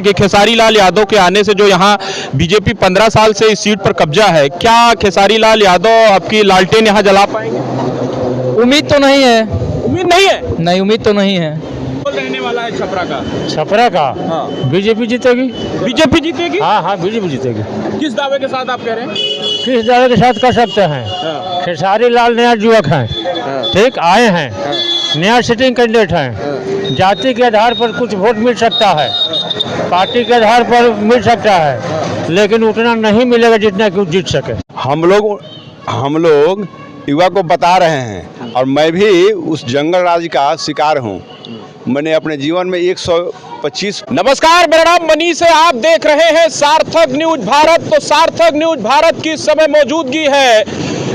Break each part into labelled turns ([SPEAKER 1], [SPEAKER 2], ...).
[SPEAKER 1] कि खेसारी लाल यादव के आने से जो यहाँ बीजेपी 15 साल से इस सीट पर कब्जा है, क्या खेसारी लाल यादव आपकी लालटेन यहाँ जला पाएंगे?
[SPEAKER 2] उम्मीद तो नहीं है।
[SPEAKER 1] उम्मीद नहीं है?
[SPEAKER 2] नहीं, उम्मीद तो नहीं है।
[SPEAKER 1] कौन रहने वाला है छपरा का?
[SPEAKER 3] छपरा का
[SPEAKER 1] हाँ,
[SPEAKER 3] बीजेपी जीतेगी।
[SPEAKER 1] बीजेपी जीतेगी?
[SPEAKER 3] हाँ, बीजेपी जीतेगी।
[SPEAKER 1] किस दावे के साथ आप कह रहे हैं?
[SPEAKER 3] किस दावे के साथ कर सकते हैं?
[SPEAKER 1] हाँ,
[SPEAKER 3] खेसारी लाल नया युवक हैं,
[SPEAKER 1] हाँ,
[SPEAKER 3] ठीक आए हैं,
[SPEAKER 1] हाँ,
[SPEAKER 3] नया सिटिंग कैंडिडेट हैं। जाति के आधार पर कुछ वोट मिल सकता है, पार्टी के आधार पर मिल सकता है, लेकिन उतना नहीं मिलेगा जितना कि वो जीत सके।
[SPEAKER 4] हम लोग युवा को बता रहे हैं और मैं भी उस जंगल राज का शिकार हूँ। मैंने अपने जीवन में 125।
[SPEAKER 1] नमस्कार, मेरा नाम मनीष है। आप देख रहे हैं सार्थक न्यूज भारत। तो सार्थक न्यूज भारत की इस समय मौजूदगी है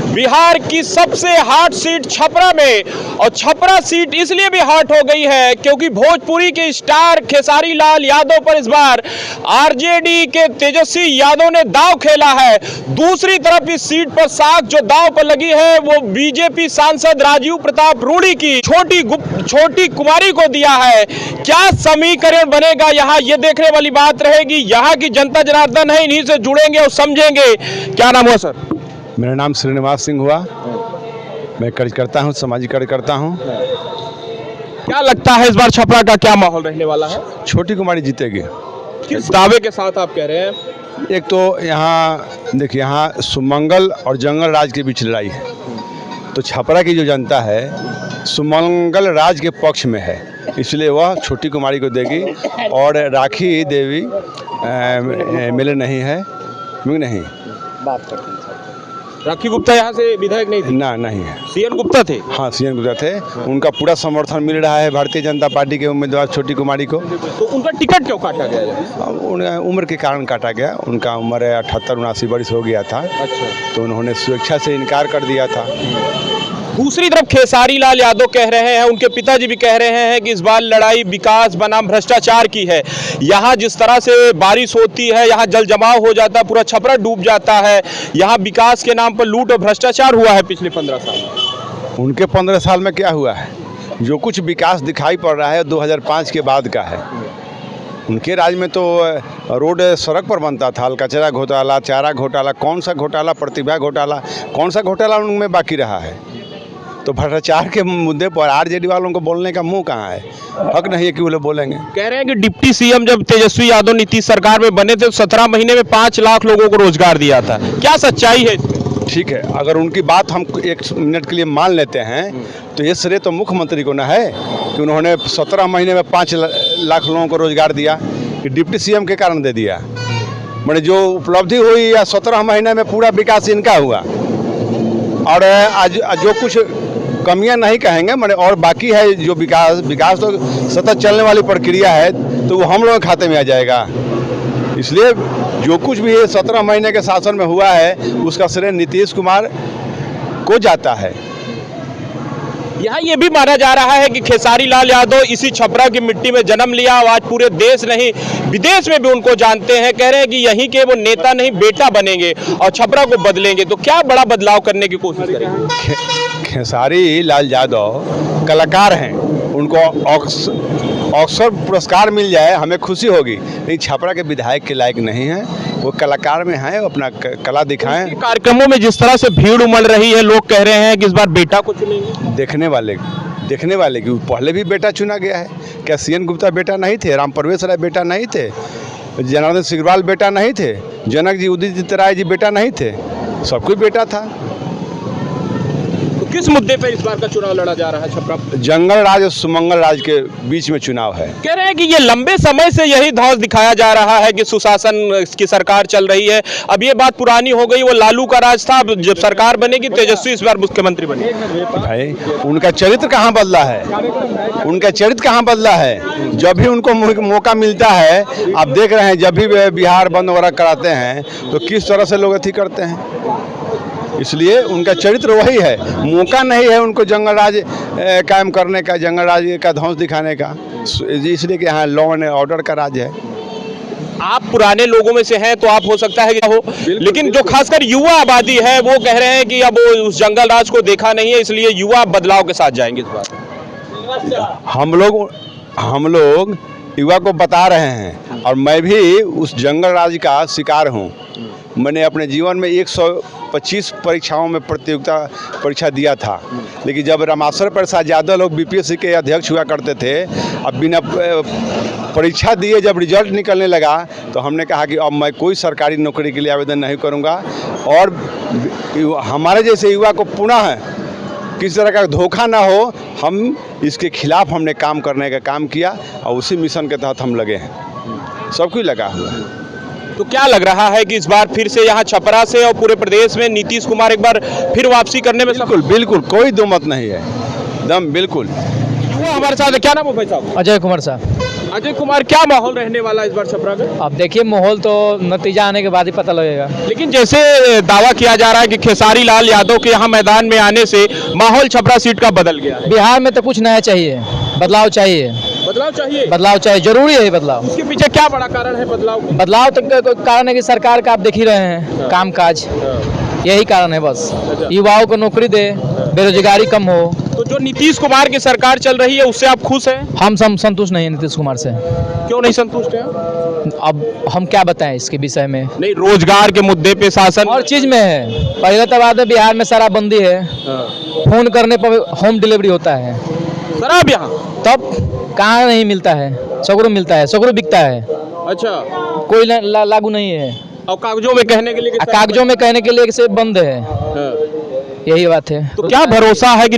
[SPEAKER 1] बिहार की सबसे हॉट सीट छपरा में। और छपरा सीट इसलिए भी हॉट हो गई है क्योंकि भोजपुरी के स्टार खेसारी लाल यादव पर इस बार आरजेडी के तेजस्वी यादव ने दांव खेला है। दूसरी तरफ इस सीट पर साख जो दांव पर लगी है वो बीजेपी सांसद राजीव प्रताप रूडी की छोटी कुमारी को दिया है। क्या समीकरण बनेगा यहाँ, ये देखने वाली बात रहेगी। यहाँ की जनता जनार्दन है, इन्हीं से जुड़ेंगे और समझेंगे। क्या नाम हुआ सर?
[SPEAKER 4] मेरा नाम श्रीनिवास सिंह हुआ। मैं कार्यकर्ता हूँ, सामाजिक कार्यकर्ता हूँ।
[SPEAKER 1] क्या लगता है इस बार छपरा का क्या माहौल रहने वाला है?
[SPEAKER 4] छोटी कुमारी जीतेगी।
[SPEAKER 1] किस दावे के साथ आप कह रहे हैं?
[SPEAKER 4] एक तो यहाँ देखिए, यहाँ सुमंगल और जंगल राज के बीच लड़ाई है, तो छपरा की जो जनता है सुमंगल राज के पक्ष में है, इसलिए वह छोटी कुमारी को देगी। और राखी देवी मिले नहीं है, नहीं
[SPEAKER 1] बात करते हैं। राखी गुप्ता यहाँ से विधायक नहीं थी?
[SPEAKER 4] ना, नहीं है।
[SPEAKER 1] सीएन गुप्ता थे?
[SPEAKER 4] हाँ, सीएन गुप्ता थे। उनका पूरा समर्थन मिल रहा है भारतीय जनता पार्टी के उम्मीदवार छोटी कुमारी को।
[SPEAKER 1] तो उनका टिकट क्यों काटा गया?
[SPEAKER 4] उनका उम्र के कारण काटा गया। उनका उम्र 78-79 वर्ष हो गया था।
[SPEAKER 1] अच्छा,
[SPEAKER 4] तो उन्होंने स्वेच्छा से इनकार कर दिया था।
[SPEAKER 1] दूसरी तरफ खेसारी लाल यादव कह रहे हैं, उनके पिताजी भी कह रहे हैं कि इस बार लड़ाई विकास बनाम भ्रष्टाचार की है। यहाँ जिस तरह से बारिश होती है, यहाँ जल जमाव हो जाता है, पूरा छपरा डूब जाता है। यहाँ विकास के नाम पर लूट और भ्रष्टाचार हुआ है पिछले 15 साल।
[SPEAKER 4] उनके 15 साल में क्या हुआ है? जो कुछ विकास दिखाई पड़ रहा है 2005 के बाद का है। उनके राज में तो रोड सड़क पर बनता था। कचरा घोटाला, चारा घोटाला, कौन सा घोटाला, प्रतिभा घोटाला, कौन सा घोटाला उनमें बाकी रहा है? तो भ्रष्टाचार के मुद्दे पर आरजेडी वालों को बोलने का मुंह कहाँ है? हक नहीं है कि वो लोग बोलेंगे।
[SPEAKER 1] कह रहे हैं कि डिप्टी सीएम जब तेजस्वी यादव नीतीश सरकार में बने थे तो 17 महीने में 5 लाख लोगों को रोजगार दिया था। क्या सच्चाई है?
[SPEAKER 4] ठीक है, अगर उनकी बात हम 1 मिनट के लिए मान लेते हैं तो ये श्रेय तो मुख्यमंत्री को ना है कि उन्होंने 17 महीने में 5 लाख लोगों को रोजगार दिया, कि डिप्टी सीएम के कारण दे दिया। मैंने जो उपलब्धि हुई या 17 महीने में पूरा विकास इनका हुआ। और आज जो कुछ कमियां नहीं कहेंगे, मैंने और बाकी है जो विकास तो सतत चलने वाली प्रक्रिया है, तो वो हम लोगों के खाते में आ जाएगा। इसलिए जो कुछ भी 17 महीने के शासन में हुआ है उसका श्रेय नीतीश कुमार को जाता है।
[SPEAKER 1] यहाँ ये भी माना जा रहा है कि खेसारी लाल यादव इसी छपरा की मिट्टी में जन्म लिया और आज पूरे देश नहीं विदेश में भी उनको जानते हैं। कह रहे हैं कि यहीं के वो नेता नहीं बेटा बनेंगे और छपरा को बदलेंगे। तो क्या बड़ा बदलाव करने की कोशिश करेंगे?
[SPEAKER 4] खेसारी लाल यादव कलाकार हैं, उनको ऑस्कर पुरस्कार मिल जाए हमें खुशी होगी, लेकिन छपरा के विधायक के लायक नहीं है। वो कलाकार में हैं, अपना कला दिखाएं।
[SPEAKER 1] कार्यक्रमों में जिस तरह से भीड़ उमड़ रही है, लोग कह रहे हैं कि इस बार बेटा को चुनेंगे।
[SPEAKER 4] देखने वाले की पहले भी बेटा चुना गया है। क्या सीएन गुप्ता बेटा नहीं थे? राम परवेश राय बेटा नहीं थे? जनार्दन सिग्रीवाल बेटा नहीं थे? जनक जी, उदित राय जी बेटा नहीं थे? सब कोई बेटा था।
[SPEAKER 1] किस मुद्दे पे इस बार का चुनाव लड़ा जा रहा है छपरा?
[SPEAKER 4] जंगल राज और सुमंगल राज के बीच में चुनाव है।
[SPEAKER 1] कह रहे हैं कि ये लंबे समय से यही धौंस दिखाया जा रहा है कि सुशासन की सरकार चल रही है। अब ये बात पुरानी हो गई, वो लालू का राज था। जब सरकार बनेगी तेजस्वी इस बार मुख्यमंत्री बने।
[SPEAKER 4] भाई उनका चरित्र कहाँ बदला है? उनका चरित्र कहाँ बदला है? जब भी उनको मौका मिलता है, आप देख रहे हैं जब भी बिहार बंद वगैरह कराते हैं तो किस तरह से लोग अथी करते हैं। इसलिए उनका चरित्र वही है। मौका नहीं है उनको जंगल राज कायम करने का, जंगल राज का ध्वंस दिखाने का, इसलिए कि यहाँ लॉ एंड ऑर्डर का राज है।
[SPEAKER 1] आप पुराने लोगों में से हैं तो आप हो सकता है कि हो, लेकिन जो खासकर युवा आबादी है वो कह रहे हैं कि अब वो उस जंगल राज को देखा नहीं है, इसलिए युवा बदलाव के साथ जाएंगे इस बार।
[SPEAKER 4] हम लोग युवा को बता रहे हैं। और मैं भी उस जंगल राज का शिकार हूँ। मैंने अपने जीवन में 125 परीक्षाओं में प्रतियोगिता परीक्षा दिया था, लेकिन जब रामेश्वर प्रसाद यादव लोग बीपीएससी के अध्यक्ष हुआ करते थे, अब बिना परीक्षा दिए जब रिजल्ट निकलने लगा तो हमने कहा कि अब मैं कोई सरकारी नौकरी के लिए आवेदन नहीं करूंगा और हमारे जैसे युवा को पुनः किसी तरह का धोखा ना हो, हम इसके खिलाफ हमने काम करने का काम किया और उसी मिशन के तहत हम लगे हैं। सब कुछ लगा हुआ है।
[SPEAKER 1] तो क्या लग रहा है कि इस बार फिर से यहाँ छपरा से और पूरे प्रदेश में नीतीश कुमार एक बार फिर वापसी करने में
[SPEAKER 4] बिल्कुल बिल्कुल कोई दो मत नहीं है, एकदम बिल्कुल।
[SPEAKER 1] वो हमारे साथ है, क्या नाम है भाई साहब?
[SPEAKER 2] अजय कुमार साहब।
[SPEAKER 1] अजय कुमार, क्या माहौल रहने वाला है इस बार छपरा का?
[SPEAKER 2] अब देखिए माहौल तो नतीजा आने के बाद ही पता लगेगा।
[SPEAKER 1] लेकिन जैसे दावा किया जा रहा है कि खेसारी लाल यादव के यहाँ मैदान में आने से माहौल छपरा सीट का बदल गया है।
[SPEAKER 2] बिहार में तो कुछ नया चाहिए, बदलाव चाहिए,
[SPEAKER 1] बदलाव चाहिए,
[SPEAKER 2] बदलाव चाहिए, जरूरी है बदलाव।
[SPEAKER 1] उसके पीछे क्या बड़ा कारण है बदलाव?
[SPEAKER 2] बदलाव तो कारण है कि सरकार का आप देख ही रहे हैं कामकाज, यही कारण है बस। युवाओं को नौकरी दे, बेरोजगारी कम हो।
[SPEAKER 1] तो जो नीतीश कुमार की सरकार चल रही है उससे आप खुश हैं?
[SPEAKER 2] हम संतुष्ट नहीं है नीतीश कुमार से।
[SPEAKER 1] क्यों नहीं संतुष्ट हैं?
[SPEAKER 2] अब हम क्या बताएं इसके विषय में।
[SPEAKER 1] नहीं, रोजगार के मुद्दे पे शासन
[SPEAKER 2] और चीज में है। पहले तो बात है बिहार में शराबबंदी है, फोन करने पर होम डिलीवरी होता है।
[SPEAKER 1] शराब यहाँ
[SPEAKER 2] तब कहाँ नहीं मिलता है, सगुरु मिलता है, सगुरु बिकता है।
[SPEAKER 1] अच्छा,
[SPEAKER 2] कोई लागू नहीं है।
[SPEAKER 1] और कागजों में कहने के लिए कि
[SPEAKER 2] कागजों में कहने के लिए से बंद है, यही बात है।
[SPEAKER 1] तो क्या भरोसा है कि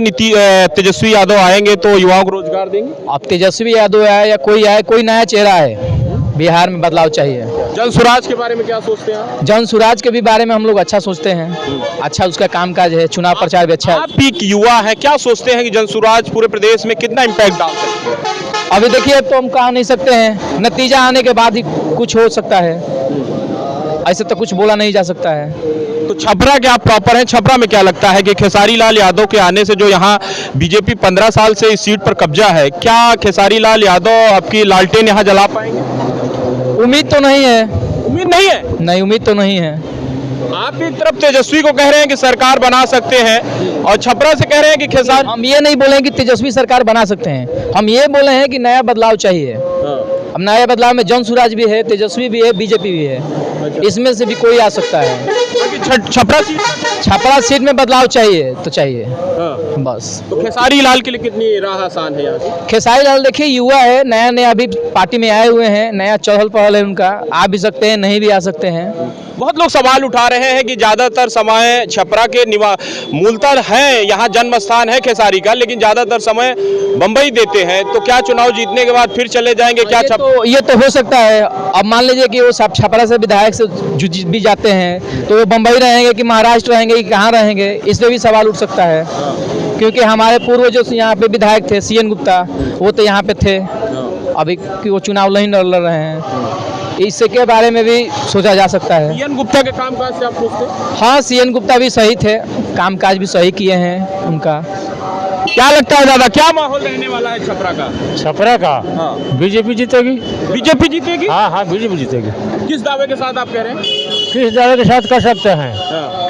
[SPEAKER 1] तेजस्वी यादव आएंगे तो युवाओं को रोजगार देंगे?
[SPEAKER 2] अब तेजस्वी यादव आए या कोई आए, कोई नया चेहरा है, बिहार में बदलाव चाहिए।
[SPEAKER 1] जन स्वराज के बारे में क्या सोचते हैं आप?
[SPEAKER 2] जन स्वराज के भी बारे में हम लोग अच्छा सोचते हैं, अच्छा उसका कामकाज है, चुनाव प्रचार भी अच्छा है।
[SPEAKER 1] आप भी एक युवा है, क्या सोचते हैं कि जन स्वराज पूरे प्रदेश में कितना इम्पैक्ट डाल सकती है?
[SPEAKER 2] अभी देखिए तो हम कह नहीं सकते हैं, नतीजा आने के बाद ही कुछ हो सकता है, ऐसे तो कुछ बोला नहीं जा सकता है।
[SPEAKER 1] तो छपरा के आप प्रॉपर हैं, छपरा में क्या लगता है कि खेसारी लाल यादव के आने से जो यहाँ बीजेपी 15 साल से इस सीट पर कब्जा है, क्या खेसारी लाल यादव आपकी लालटेन यहाँ जला पाएंगे?
[SPEAKER 2] उम्मीद तो नहीं है।
[SPEAKER 1] उम्मीद नहीं है?
[SPEAKER 2] नहीं, उम्मीद तो नहीं है।
[SPEAKER 1] आप एक तरफ तेजस्वी को कह रहे हैं कि सरकार बना सकते हैं और छपरा से कह रहे हैं कि खेसारी।
[SPEAKER 2] हम ये नहीं बोले कि तेजस्वी सरकार बना सकते हैं, हम ये बोले हैं कि नया बदलाव चाहिए। अब नया बदलाव में जन स्वराज भी है, तेजस्वी भी है, बीजेपी भी है, इसमें से भी कोई आ सकता है। छपरा सीट में बदलाव चाहिए तो चाहिए बस।
[SPEAKER 1] तो खेसारी लाल के लिए कितनी राह आसान है यहाँ से?
[SPEAKER 2] खेसारी लाल देखिए युवा है, नया नया अभी पार्टी में आए हुए हैं, नया चहल पहल है उनका, आ भी सकते हैं, नहीं भी आ सकते हैं।
[SPEAKER 1] बहुत लोग सवाल उठा रहे हैं कि ज्यादातर समय छपरा के मूलतः है, यहाँ जन्म स्थान है खेसारी का, लेकिन ज्यादातर समय बम्बई देते हैं। तो क्या चुनाव जीतने के बाद फिर चले जाएंगे क्या?
[SPEAKER 2] ये तो हो सकता है। अब मान लीजिए कि वो छपरा से विधायक से भी जाते हैं तो वो बम्बई रहेंगे कि महाराष्ट्र रहेंगे कि कहाँ रहेंगे, इस पर भी सवाल उठ सकता है। क्योंकि हमारे पूर्व जो यहाँ पे विधायक थे CN गुप्ता, वो तो यहाँ पे थे, अभी कि वो चुनाव नहीं लड़ रहे हैं, इसके बारे में भी सोचा जा सकता है।
[SPEAKER 1] CN गुप्ता के कामकाज से आप पूछते हैं?
[SPEAKER 2] हाँ, CN गुप्ता भी सही थे, कामकाज भी सही किए हैं उनका।
[SPEAKER 1] क्या लगता है दादा, क्या माहौल रहने वाला है छपरा का?
[SPEAKER 3] छपरा का बीजेपी जीतेगी।
[SPEAKER 1] बीजेपी जीतेगी?
[SPEAKER 3] हाँ, बीजेपी जीतेगी।
[SPEAKER 1] किस दावे के साथ आप कह रहे हैं?
[SPEAKER 3] किस दावे के साथ कर सकते हैं?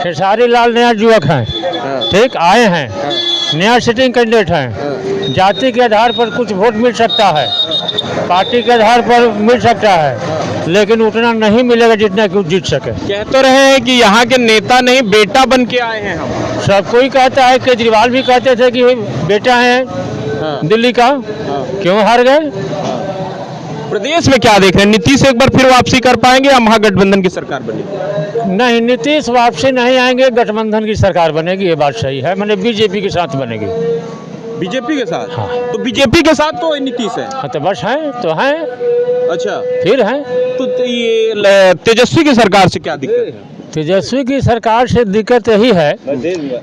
[SPEAKER 3] खेसारी लाल नया युवक हैं, ठीक, आए हैं, नया सिटिंग कैंडिडेट हैं, जाति के आधार पर कुछ वोट मिल सकता है, पार्टी के आधार पर मिल सकता है, लेकिन उतना नहीं मिलेगा जितना कि जीत सके।
[SPEAKER 1] कह तो रहे हैं कि यहाँ के नेता नहीं बेटा बन के आए हैं हम।
[SPEAKER 3] सब कोई कहता है, केजरीवाल भी कहते थे कि बेटा है दिल्ली का, क्यों हार गए?
[SPEAKER 1] प्रदेश में क्या देख रहे हैं, नीतीश एक बार फिर वापसी कर पाएंगे या महागठबंधन की सरकार बनेगी?
[SPEAKER 3] नहीं, नीतीश वापसी नहीं आएंगे, गठबंधन की सरकार बनेगी, ये बात सही है, मैंने बीजेपी के साथ बनेगी।
[SPEAKER 1] बीजेपी के साथ?
[SPEAKER 3] हाँ।
[SPEAKER 1] तो बीजेपी के साथ तो नीतीश है।
[SPEAKER 3] हाँ, तो बस है तो है।
[SPEAKER 1] अच्छा,
[SPEAKER 3] फिर है
[SPEAKER 1] तो ये तेजस्वी की सरकार से क्या दिक्कत है?
[SPEAKER 3] तेजस्वी की सरकार से दिक्कत यही है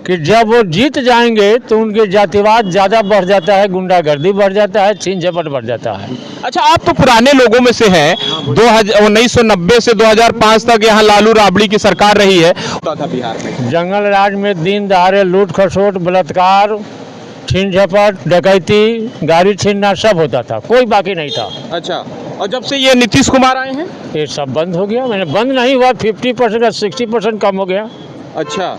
[SPEAKER 3] कि जब वो जीत जाएंगे तो उनके जातिवाद ज़्यादा बढ़ जाता है, गुंडागर्दी बढ़ जाता है, छीन झपट बढ़ जाता है।
[SPEAKER 1] अच्छा, आप तो पुराने लोगों में से हैं। 1990 से 2005 तक यहाँ लालू राबड़ी की सरकार रही है। बिहार में
[SPEAKER 3] जंगल राज में दिन दहाड़े लूट खसोट, बलात्कार, छीन झपट, डकैती, गाड़ी छीनना सब होता था, कोई बाकी नहीं था।
[SPEAKER 1] अच्छा, और जब से ये नीतीश कुमार आए हैं
[SPEAKER 3] ये सब बंद हो गया। मैंने बंद नहीं हुआ, 50% या 60% कम हो गया।
[SPEAKER 1] अच्छा,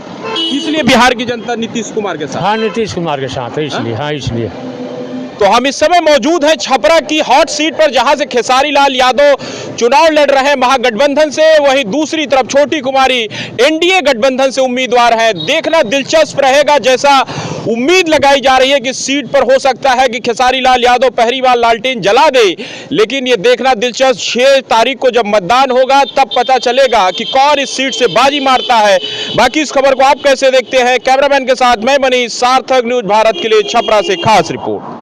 [SPEAKER 1] इसलिए बिहार की जनता नीतीश कुमार के साथ?
[SPEAKER 3] हाँ, नीतीश कुमार के साथ है, इसलिए। हाँ, इसलिए।
[SPEAKER 1] तो हम इस समय मौजूद हैं छपरा की हॉट सीट पर, जहां से खेसारी लाल यादव चुनाव लड़ रहे हैं महागठबंधन से, वहीं दूसरी तरफ छोटी कुमारी एनडीए गठबंधन से उम्मीदवार है। देखना दिलचस्प रहेगा, जैसा उम्मीद लगाई जा रही है कि सीट पर हो सकता है कि खेसारी लाल यादव पहली बार लालटेन जला दे, लेकिन ये देखना दिलचस्प 6 तारीख को जब मतदान होगा तब पता चलेगा कि कौन इस सीट से बाजी मारता है। बाकी इस खबर को आप कैसे देखते हैं? कैमरामैन के साथ मैं मनीष, सार्थक न्यूज भारत के लिए छपरा से खास रिपोर्ट।